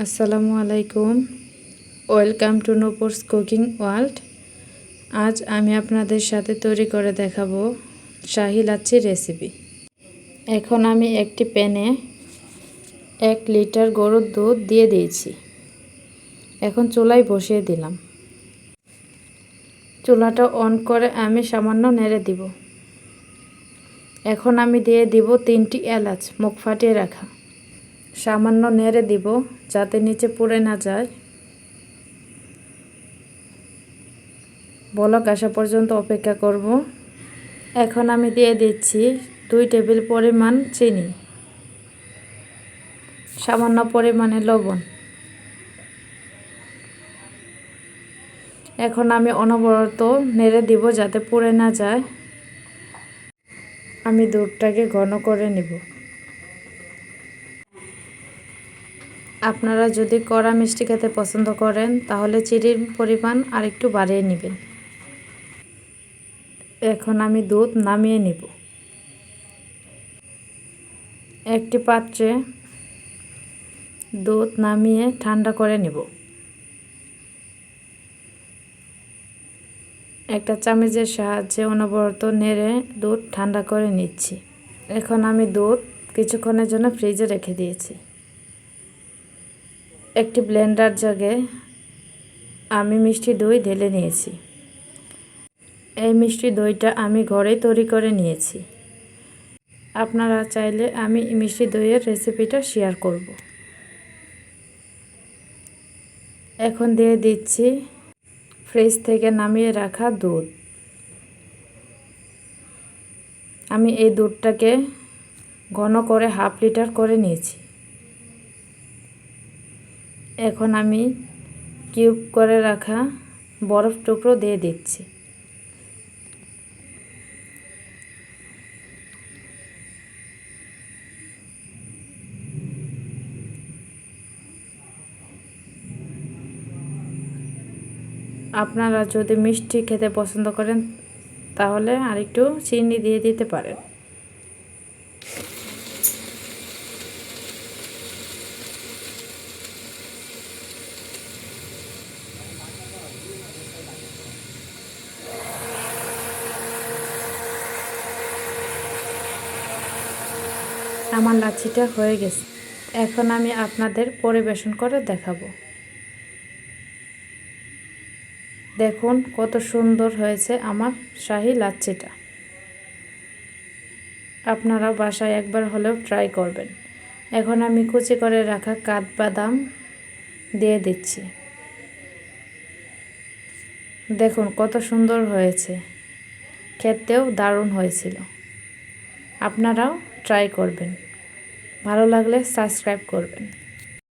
আসসালামু আলাইকুম, welcome to নূপুরস cooking world. আজ আমি আপনাদের সাথে তৈরি করে দেখাবো শাহি লাচ্ছি রেসিপি। এখন আমি একটি প্যানে 1 লিটার গরুর দুধ দিয়ে দিয়েছি। এখন চুলায় বসিয়ে দিলাম। চুলাটা অন করে আমি সামান্য নেড়ে দিব। এখন আমি দিয়ে দিব 3টি এলাচ মুখ ফাটিয়ে রাখা। সামান্য নেড়ে দিব যাতে নিচে পুড়ে না যায়। বলক আসা পর্যন্ত অপেক্ষা করব। এখন আমি দিয়ে দিচ্ছি 2 টেবিল পরিমাণ চিনি, সামান্য পরিমাণে লবণ। এখন আমি অনবরত নেড়ে দিব যাতে পুড়ে না যায়। আমি দুধটাকে ঘন করে নেব। আপনারা যদি কড়া মিষ্টি খেতে পছন্দ করেন তাহলে চিনির পরিমাণ আরেকটু বাড়িয়ে নেবেন। এখন আমি দুধ নামিয়ে নেব। একটি পাত্রে দুধ নামিয়ে ঠান্ডা করে নেব। একটা চামচের সাহায্যে অনবরত নেড়ে দুধ ঠান্ডা করে নিচ্ছি। এখন আমি দুধ কিছুক্ষণের জন্য ফ্রিজে রেখে দিয়েছি। একটি ব্লেন্ডার জাগে আমি মিষ্টি দই ঢেলে নিয়েছি। এই মিষ্টি দইটা আমি ঘরেই তৈরি করে নিয়েছি। আপনারা চাইলে আমি মিষ্টি দইয়ের রেসিপিটা শেয়ার করব। এখন দিয়ে দিচ্ছি ফ্রিজ থেকে নামিয়ে রাখা দুধ। আমি এই দুধটাকে ঘন করে 1/2 লিটার করে নিয়েছি। এখন আমি কিউব করে রাখা বরফ টুকরো দিয়ে দিচ্ছি। আপনারা যদি মিষ্টি খেতে পছন্দ করেন তাহলে আরেকটু চিনি দিয়ে দিতে পারেন। আমার লাচ্ছিটা হয়ে গেছে। এখন আমি আপনাদের পরিবেশন করে দেখাবো। দেখুন কত সুন্দর হয়েছে আমার শাহি লাচ্ছিটা। আপনারা বাসায় একবার হলেও ট্রাই করবেন। এখন আমি কুচি করে রাখা কাঠবাদাম দিয়ে দিচ্ছি। দেখুন কত সুন্দর হয়েছে, খেতেও দারুণ হয়েছিল। আপনারাও ট্রাই করবেন। ভালো লাগলে সাবস্ক্রাইব করবেন।